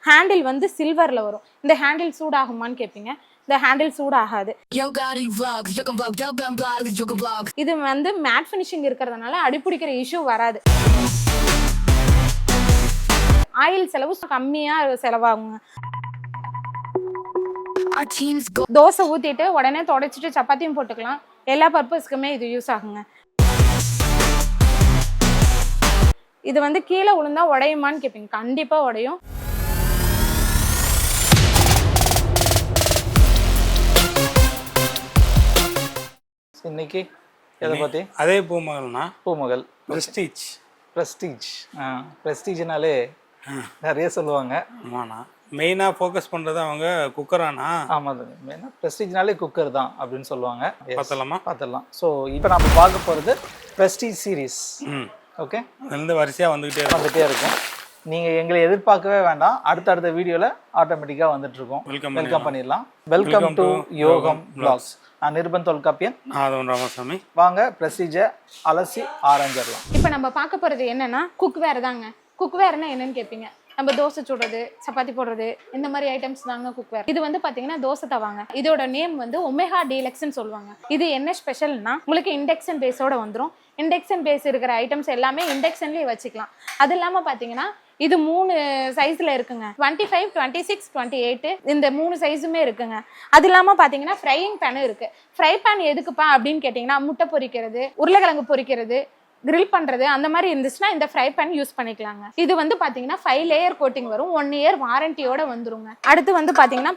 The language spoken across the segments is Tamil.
ஹேண்டில் வந்து சில்வர்ல வரும். இந்த ஹேண்டில் சூடாகுமான்னு கேட்பீங்க. இந்த ஹேண்டில் சூடாகாது. இது வந்து மேட் ஃபினிஷிங் இருக்கிறதுனால அடிப்பிடிக்கிற இஷ்யூ வராது. ஆயில் செலவு கம்மியா செலவாகுங்க. தோசை ஊத்திட்டு உடனே தொடச்சிட்டு சப்பாத்தியும் போட்டுக்கலாம். எல்லா பர்பஸ்க்குமே இது யூஸ் ஆகுங்க. இது வந்து கீழே விழுந்தா உடையுமான்னு கேட்பீங்க. கண்டிப்பா உடையும். இன்னைக்கு எதை பத்தி? அதே பூமகள்னா பூமகள் பிரஸ்டீஜ். பிரஸ்டீஜ்னாலே நிறைய சொல்லுவாங்க. ஆமாண்ணா, மெயினாக ஃபோக்கஸ் பண்ணுறது அவங்க குக்கரானா? ஆமாம், மெயினாக ப்ரெஸ்டீஜ்னாலே குக்கர் தான் அப்படின்னு சொல்லுவாங்க. பார்த்துடலாம். ஸோ இப்போ நம்ம பார்க்க போகிறது ப்ரெஸ்டீஜ் சீரீஸ். ஓகே, அதுலேருந்து வரிசையாக வந்துகிட்டே இருக்கும். நீங்கள் எங்களை எதிர்பார்க்கவே வேண்டாம், அடுத்தடுத்த வீடியோவில் ஆட்டோமேட்டிக்காக வந்துட்டுருக்கோம். வெல்கம் பண்ணிடலாம். வெல்கம் டு யோகம் வ்ளாக்ஸ். நான் நிருபன் தொல்காப்பியன். ராமசாமி. வாங்க ப்ரெஸ்டீஜை அலசி ஆரம்பிச்சிடலாம். இப்போ நம்ம பார்க்க போகிறது என்னன்னா குக்வேர் தாங்க. குக்வேர்னா என்னன்னு கேட்பீங்க. நம்ம தோசை சுடுறது, சப்பாத்தி போடுறது, இந்த மாதிரி ஐட்டம்ஸ் தாங்க குக்வேர். இது வந்து பாத்தீங்கன்னா தோசை தவாங்க. இதோட நேம் வந்து ஒமேகா டீலக்ஸ்ன்னு சொல்லுவாங்க. இது என்ன ஸ்பெஷல்னா உங்களுக்கு இண்டக்ஷன் பேஸோட வந்துடும். இண்டக்ஷன் பேஸ் இருக்கிற ஐட்டம்ஸ் எல்லாமே இண்டக்ஷன்லேயே வச்சுக்கலாம். அது இல்லாமல் பார்த்தீங்கன்னா இது 3 சைஸ்ல இருக்குங்க. 25, 26, 28 இந்த 3 சைஸுமே இருக்குங்க. அது இல்லாமல் பார்த்தீங்கன்னா ஃப்ரையிங் பேனும் இருக்கு. ஃப்ரை பேன் எதுக்குப்பா அப்படின்னு கேட்டிங்கன்னா முட்டை பொரிக்கிறது, உருளைக்கிழங்கு பொரிக்கிறது, கிரில் பண்றது அந்த மாதிரி இருந்துச்சுன்னா இந்த ஃப்ரை பேன் யூஸ் பண்ணிக்கலாங்க. இது வந்து பாத்தீங்கன்னா 5 லேயர் கோட்டிங் வரும். 1 இயர் வாரண்டியோட வந்துருங்க. அடுத்து வந்து பாத்தீங்கன்னா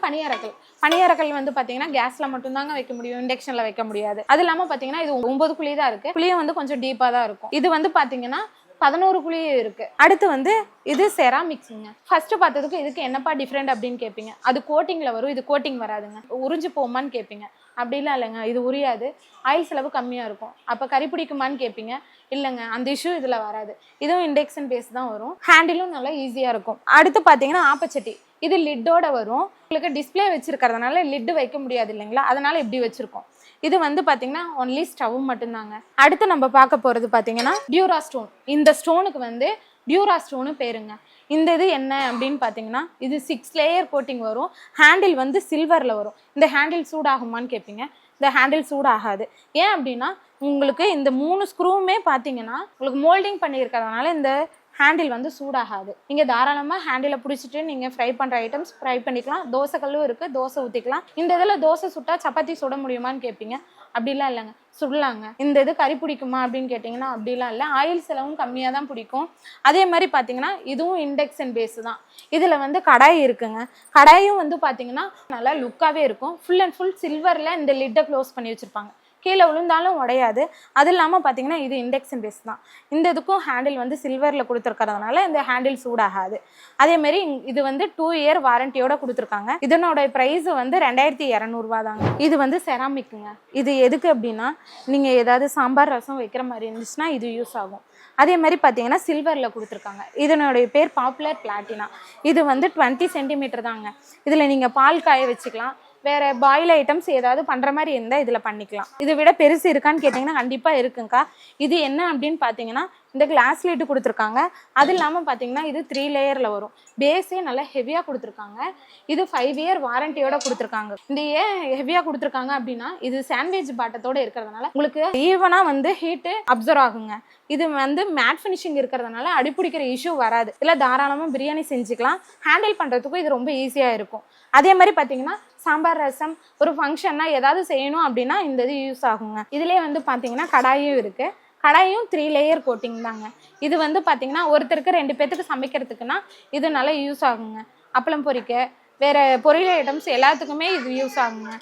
பனியாரக்கல் வந்து பாத்தீங்கன்னா கேஸ்ல மட்டும் தாங்க வைக்க முடியும், இண்டக்ஷன்ல வைக்க முடியாது. அது இல்லாம பாத்தீங்கன்னா இது 9 குழி தான் இருக்கு. குழியும் வந்து கொஞ்சம் டீப்பா தான் இருக்கும். இது வந்து பாத்தீங்கன்னா 11 குழி இருக்கு. அடுத்து வந்து இது செராமிக்ஸுங்க. ஃபர்ஸ்ட் பார்த்ததுக்கு இதுக்கு என்னப்பா டிஃப்ரெண்ட் அப்படின்னு கேட்பீங்க. அது கோட்டிங்ல வரும், இது கோட்டிங் வராதுங்க. உறிஞ்சு போமான்னு கேட்பீங்க. அப்படிலாம் இல்லைங்க, இது உரியாது. ஆயில் செலவு கம்மியாக இருக்கும். அப்போ கறி பிடிக்குமான்னு கேட்பீங்க. இல்லைங்க, அந்த இஷ்யூ இதில் வராது. இதுவும் இண்டக்ஷன் பேஸ் தான் வரும். ஹேண்டிலும் நல்லா ஈஸியாக இருக்கும். அடுத்து பார்த்தீங்கன்னா ஆப்பச்சட்டி. இது லிட்டோட வரும். உங்களுக்கு டிஸ்பிளே வச்சிருக்கிறதுனால லிட்டு வைக்க முடியாது இல்லைங்களா, அதனால இப்படி வச்சிருக்கோம். இது வந்து பார்த்தீங்கன்னா ஒன்லி ஸ்டவ் மட்டும்தாங்க. அடுத்து நம்ம பார்க்க போகிறது பார்த்தீங்கன்னா டியூரா ஸ்டோன். இந்த ஸ்டோனுக்கு வந்து டியூரா ஸ்டோனு பேருங்க. இந்த இது என்ன அப்படின்னு பார்த்தீங்கன்னா இது 6 லேயர் கோட்டிங் வரும். ஹேண்டில் வந்து சில்வரில் வரும். இந்த ஹேண்டில் சூடாகுமான்னு கேட்பீங்க. இந்த ஹேண்டில் சூடாகாது. ஏன் அப்படின்னா உங்களுக்கு இந்த 3 ஸ்க்ரூவுமே பார்த்தீங்கன்னா உங்களுக்கு மோல்டிங் பண்ணியிருக்கிறதுனால இந்த ஹேண்டில் வந்து சூடாகாது. நீங்கள் தாராளமாக ஹேண்டிலை பிடிச்சிட்டு நீங்கள் ஃப்ரை பண்ணுற ஐட்டம்ஸ் ஃப்ரை பண்ணிக்கலாம். தோசைக்கல்லும் இருக்குது, தோசை ஊற்றிக்கலாம். இந்த இதில் தோசை சுட்டா சப்பாத்தி சுட முடியுமான்னு கேட்பீங்க. அப்படிலாம் இல்லைங்க, சுடலாங்க. இந்த இது கறி பிடிக்குமா அப்படின்னு கேட்டிங்கன்னா அப்படிலாம் இல்லை. ஆயில் செலவும் கம்மியாக தான் பிடிக்கும். அதே மாதிரி பார்த்தீங்கன்னா இதுவும் இண்டக்ஷன் பேஸு தான். இதில் வந்து கடாய் இருக்குங்க. கடாயும் வந்து பார்த்தீங்கன்னா நல்லா லுக்காகவே இருக்கும். ஃபுல் அண்ட் ஃபுல் சில்வரில் இந்த லிட்டை க்ளோஸ் பண்ணி வச்சுருப்பாங்க. கீழே விழுந்தாலும் உடையாது. அது இல்லாமல் பார்த்தீங்கன்னா இது இண்டக்ஷன் பேஸ் தான். இந்த இதுக்கும் ஹேண்டில் வந்து சில்வரில் கொடுத்துருக்கறதுனால இந்த ஹேண்டில் சூடாகாது. அதேமாரி இது வந்து 2 இயர் வாரண்டியோட கொடுத்துருக்காங்க. இதனோட ப்ரைஸ் வந்து 2200 தாங்க. இது வந்து செராமிக்குங்க. இது எதுக்கு அப்படின்னா நீங்கள் ஏதாவது சாம்பார் ரசம் வைக்கிற மாதிரி இருந்துச்சுன்னா இது யூஸ் ஆகும். அதே மாதிரி பார்த்தீங்கன்னா சில்வரில் கொடுத்துருக்காங்க. இதனுடைய பேர் பாப்புலர் பிளாட்டினா. இது வந்து 20 சென்டிமீட்டர் தாங்க. இதில் நீங்கள் பால் காய வச்சுக்கலாம். வேறு பாயில் ஐட்டம்ஸ் ஏதாவது பண்ணுற மாதிரி இருந்தால் இதில் பண்ணிக்கலாம். இதை விட பெருசு இருக்கான்னு கேட்டிங்கன்னா கண்டிப்பாக இருக்குங்கக்கா. இது என்ன அப்படின்னு பார்த்தீங்கன்னா இந்த கிளாஸ் லிட்டு கொடுத்துருக்காங்க. அது இல்லாமல் பார்த்தீங்கன்னா இது 3 லேயரில் வரும். பேஸே நல்லா ஹெவியாக கொடுத்துருக்காங்க. இது 5 இயர் வாரண்டியோட கொடுத்துருக்காங்க. இந்த ஏன் ஹெவியாக கொடுத்துருக்காங்க அப்படின்னா இது சாண்ட்விச் பாட்டத்தோடு இருக்கிறதுனால உங்களுக்கு ஈவனாக வந்து ஹீட்டு அப்சர்வ் ஆகுங்க. இது வந்து மேட் ஃபினிஷிங் இருக்கிறதுனால அடிப்பிடிக்கிற இஷ்யூ வராது. இல்லை தாராளமாக பிரியாணி செஞ்சுக்கலாம். ஹேண்டில் பண்ணுறதுக்கும் இது ரொம்ப ஈஸியாக இருக்கும். அதே மாதிரி பார்த்தீங்கன்னா சாம்பார் ரசம் ஒரு ஃபங்க்ஷன்னா ஏதாவது செய்யணும் அப்படின்னா இந்த இது யூஸ் ஆகுங்க. இதுலேயே வந்து பார்த்தீங்கன்னா கடாயும் இருக்குது. கடாயும் 3 லேயர் கோட்டிங் தாங்க. இது வந்து பார்த்தீங்கன்னா ஒருத்தருக்கு 2 பேத்துக்கு சமைக்கிறதுக்குன்னா இது நல்லா யூஸ் ஆகுங்க. அப்பளம் பொரிக்க வேறு பொரியல் ஐட்டம்ஸ் எல்லாத்துக்குமே இது யூஸ் ஆகுங்க.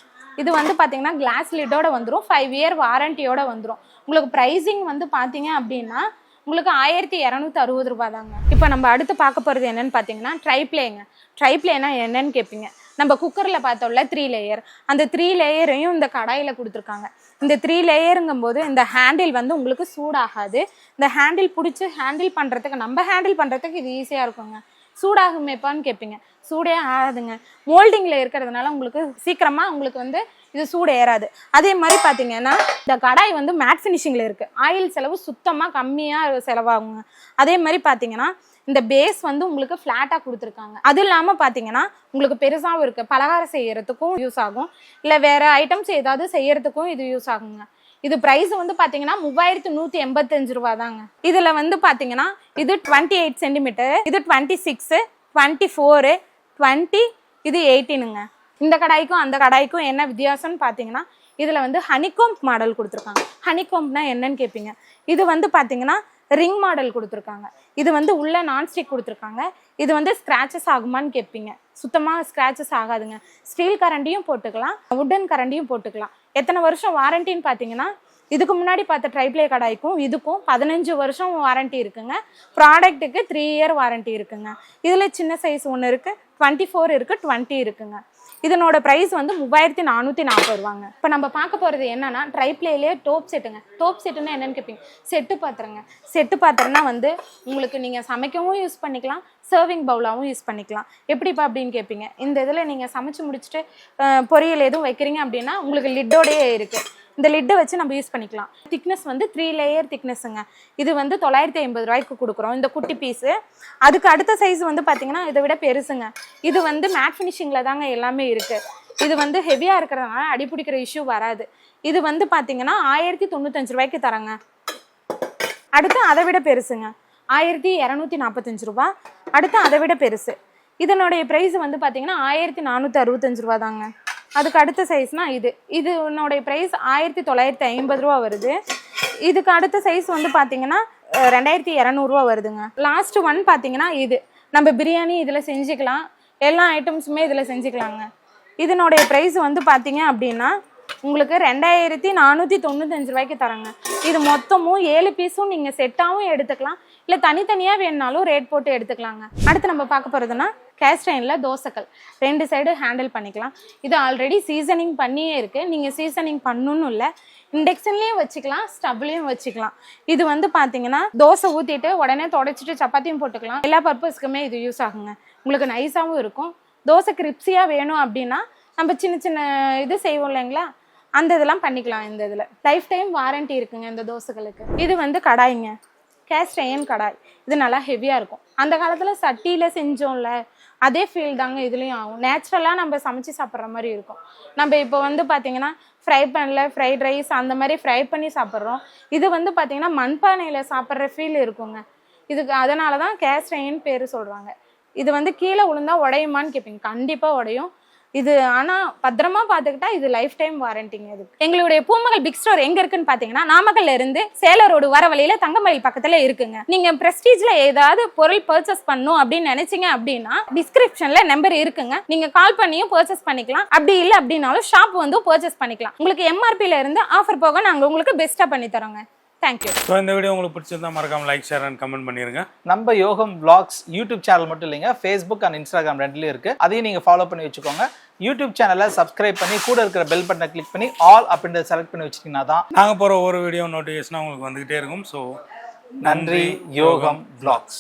இது வந்து பார்த்தீங்கன்னா கிளாஸ் லிட்டோட வந்துடும். 5 இயர் வாரண்டியோட வந்துடும். உங்களுக்கு ப்ரைஸிங் வந்து பார்த்தீங்க அப்படின்னா உங்களுக்கு 1260 தாங்க. இப்போ நம்ம அடுத்து பார்க்க போகிறது என்னன்னு பார்த்தீங்கன்னா ட்ரைப்ளேங்க. ட்ரைப்ளேனா என்னன்னு கேட்பீங்க. நம்ம குக்கரில் பார்த்தோம்ல 3 லேயர், அந்த 3 லேயரையும் இந்த கடாயில் கொடுத்துருக்காங்க. இந்த 3 லேயருங்கும் போது இந்த ஹேண்டில் வந்து உங்களுக்கு சூடாகாது. இந்த ஹேண்டில் பிடிச்சி ஹேண்டில் பண்ணுறதுக்கு நம்ம ஹேண்டில் பண்ணுறதுக்கு இது ஈஸியாக இருக்குங்க. சூடாகுமேப்பான்னு கேட்பீங்க. சூடே ஆகாதுங்க. மோல்டிங்கில் இருக்கிறதுனால உங்களுக்கு சீக்கிரமாக உங்களுக்கு வந்து இது சூடு ஏறாது. அதே மாதிரி பார்த்தீங்கன்னா இந்த கடாய் வந்து மேட் ஃபினிஷிங்கில் இருக்குது. ஆயில் செலவு சுத்தமாக கம்மியாக செலவாகுங்க. அதே மாதிரி பார்த்தீங்கன்னா இந்த பேஸ் வந்து உங்களுக்கு ஃப்ளாட்டாக கொடுத்துருக்காங்க. அது இல்லாமல் பார்த்தீங்கன்னா உங்களுக்கு பெருசாகவும் இருக்குது, பலகாரம் செய்யறதுக்கும் யூஸ் ஆகும், இல்லை வேற ஐட்டம்ஸ் ஏதாவது செய்யறதுக்கும் இது யூஸ் ஆகுங்க. இது ப்ரைஸ் வந்து பார்த்தீங்கன்னா 3185 ரூபா தாங்க. இதில் வந்து பார்த்தீங்கன்னா இது 28 சென்டிமீட்டர், இது 26, 24, 20, இது 18ங்க. இந்த கடாய்க்கும் அந்த கடாய்க்கும் என்ன வித்தியாசம்னு பார்த்தீங்கன்னா இதில் வந்து ஹனிகோம்ப் மாடல் கொடுத்துருக்காங்க. ஹனிகோம்ப்னா என்னன்னு கேட்பீங்க. இது வந்து பார்த்தீங்கன்னா ரிங் மாடல் கொடுத்துருக்காங்க. இது வந்து உள்ள நான்ஸ்டிக் கொடுத்துருக்காங்க. இது வந்து ஸ்க்ராச்சஸ் ஆகுமான்னு கேட்பீங்க. சுத்தமாக ஸ்க்ராச்சஸ் ஆகாதுங்க. ஸ்டீல் கரண்டியும் போட்டுக்கலாம், வுட்டன் கரண்டியும் போட்டுக்கலாம். எத்தனை வருஷம் வாரண்டின்னு பார்த்தீங்கன்னா இதுக்கு முன்னாடி பார்த்த ட்ரைப்ளே கடாய்க்கும் இதுக்கும் 15 வருஷம் வாரண்டி இருக்குங்க. ப்ராடக்ட்டுக்கு 3 இயர் வாரண்டி இருக்குங்க. இதில் சின்ன சைஸ் ஒன்று இருக்குது, 24 இருக்குது, 20 இருக்குங்க. இதனோட ப்ரைஸ் வந்து 3440 ரூபாங்க. இப்போ நம்ம பார்க்க போகிறது என்னன்னா ட்ரைப்ளேலேயே டோப் செட்டுங்க. டோப் செட்டுன்னா என்னன்னு கேட்பீங்க. செட்டு பாத்திரங்க. செட்டு பாத்திரம்னா வந்து உங்களுக்கு நீங்கள் சமைக்கவும் யூஸ் பண்ணிக்கலாம், சர்விங் பவுலாகவும் யூஸ் பண்ணிக்கலாம். எப்படிப்பா அப்படின்னு கேட்பீங்க. இந்த இதில் நீங்கள் சமைச்சு முடிச்சுட்டு பொரியல் எதுவும் வைக்கிறீங்க அப்படின்னா உங்களுக்கு லிட்டோடையே இருக்குது. இந்த லிட்டை வச்சு நம்ம யூஸ் பண்ணிக்கலாம். திக்னஸ் வந்து 3 லேயர் திக்னஸுங்க. இது வந்து 950 ரூபாய்க்கு கொடுக்குறோம் இந்த குட்டி பீஸு. அதுக்கு அடுத்த சைஸ் வந்து பார்த்தீங்கன்னா இதை விட பெருசுங்க. இது வந்து மேட் ஃபினிஷிங்கில் தாங்க எல்லாமே இருக்குது. இது வந்து ஹெவியாக இருக்கிறதுனால அடிப்பிடிக்கிற இஷ்யூ வராது. இது வந்து பார்த்தீங்கன்னா 1095 ரூபாய்க்கு தராங்க. அடுத்து அதை விட பெருசுங்க, 1245 ரூபா. அடுத்து அதை விட பெருசு. இதனுடைய ப்ரைஸ் வந்து பார்த்தீங்கன்னா 1465 ரூபா தாங்க. அதுக்கு அடுத்த சைஸ்னா இதனுடைய ப்ரைஸ் 1950 ரூபா வருது. இதுக்கு அடுத்த சைஸ் வந்து பார்த்தீங்கன்னா 2200 ரூபா வருதுங்க. லாஸ்ட் ஒன் பார்த்தீங்கன்னா இது நம்ம பிரியாணி இதில் செஞ்சுக்கலாம், எல்லா ஐட்டம்ஸுமே இதில் செஞ்சுக்கலாங்க. இதனுடைய ப்ரைஸ் வந்து பார்த்தீங்க அப்படின்னா உங்களுக்கு 2495 ரூபாய்க்கு தராங்க. இது மொத்தமும் 7 பீஸும் நீங்கள் செட்டாகவும் எடுத்துக்கலாம், இல்லை தனித்தனியாக வேணுனாலும் ரேட் போட்டு எடுத்துக்கலாங்க. அடுத்து நம்ம பார்க்க போகிறதுனா கேஸ்ட் அயனில் தோசைக்கல் 2 சைடு ஹேண்டில் பண்ணிக்கலாம். இது ஆல்ரெடி சீசனிங் பண்ணியே இருக்குது. நீங்கள் சீசனிங் பண்ணணும்னு இல்லை, இண்டக்ஷன்லேயும் வச்சுக்கலாம், ஸ்டவ்லேயும் வச்சுக்கலாம். இது வந்து பார்த்தீங்கன்னா தோசை ஊற்றிட்டு உடனே தொடச்சிட்டு சப்பாத்தியும் போட்டுக்கலாம். எல்லா பர்பஸ்க்குமே இது யூஸ் ஆகுங்க. உங்களுக்கு நைஸாகவும் இருக்கும். தோசை கிரிப்ஸியாக வேணும் அப்படின்னா நம்ம சின்ன சின்ன இது செய்வோம் இல்லைங்களா, அந்த இதெல்லாம் பண்ணிக்கலாம். இந்த இதில் லைஃப் டைம் வாரண்டி இருக்குங்க இந்த தோசைகளுக்கு. இது வந்து கடாய்ங்க, கேஸ்ட் அயன் கடாய். இது நல்லா ஹெவியாக இருக்கும். அந்த காலத்தில் சட்டியில் செஞ்சோம்ல அதே ஃபீல் தாங்க இதுலேயும் ஆகும். நேச்சுரலாக நம்ம சமைச்சு சாப்பிட்ற மாதிரி இருக்கும். நம்ம இப்போ வந்து பார்த்திங்கன்னா ஃப்ரை பேனில் ஃப்ரைட் ரைஸ் அந்த மாதிரி ஃப்ரை பண்ணி சாப்பிட்றோம். இது வந்து பார்த்திங்கன்னா மண்பானையில் சாப்பிட்ற ஃபீல் இருக்குங்க. இதுக்கு அதனால தான் கேஸ்ட் அயன் பேர் சொல்கிறாங்க. இது வந்து கீழே விழுந்தா உடையுமான்னு கேட்பீங்க. கண்டிப்பாக உடையும். இது ஆனால் பத்திரமா பார்த்துக்கிட்டா இது லைஃப் டைம் வாரண்டிங்க. இது எங்களுடைய பூமகள் பிக் ஸ்டோர் எங்கே இருக்குன்னு பார்த்தீங்கன்னா நாமக்கல்ல இருந்து சேலம் ரோடு வர வழியில தங்கமயில் பக்கத்தில் இருக்குங்க. நீங்கள் ப்ரெஸ்டீஜில் ஏதாவது பொருள் பர்ச்சேஸ் பண்ணணும் அப்படின்னு நினைச்சிங்க அப்படின்னா டிஸ்கிரிப்ஷனில் நம்பர் இருக்குங்க. நீங்கள் கால் பண்ணியும் பர்ச்சேஸ் பண்ணிக்கலாம். அப்படி இல்லை அப்படின்னாலும் ஷாப் வந்து பர்ச்சேஸ் பண்ணிக்கலாம். உங்களுக்கு எம்ஆர்பியில் இருந்து ஆஃபர் போக நாங்கள் உங்களுக்கு பெஸ்ட்டாக பண்ணி தரோங்க. தேங்க்யூ. ஸோ இந்த வீடியோ உங்களுக்கு பிடிச்சிருந்தா மறக்காம லைக், ஷேர் அண்ட் கமெண்ட் பண்ணிருங்க. நம்ம யோகம் vlogs யூடியூப் சேனல் மட்டும் இல்லைங்க, ஃபேஸ்புக் அண்ட் இன்ஸ்டாகிராம் ரெண்டுலேயும் இருக்குது. அதையும் நீங்கள் ஃபாலோ பண்ணி வச்சுக்கோங்க. யூடியூப் சேனலை சப்ஸ்கிரைப் பண்ணி கூட இருக்கிற பெல் பட்டனை கிளிக் பண்ணி ஆல் அப்படின்றத செலக்ட் பண்ணி வச்சிட்டிங்கன்னா தான் நாங்கள் போகிற ஒவ்வொரு வீடியோ நோட்டிஃபிகேஷனாக உங்களுக்கு வந்துகிட்டே இருக்கும். ஸோ நன்றி யோகம் vlogs.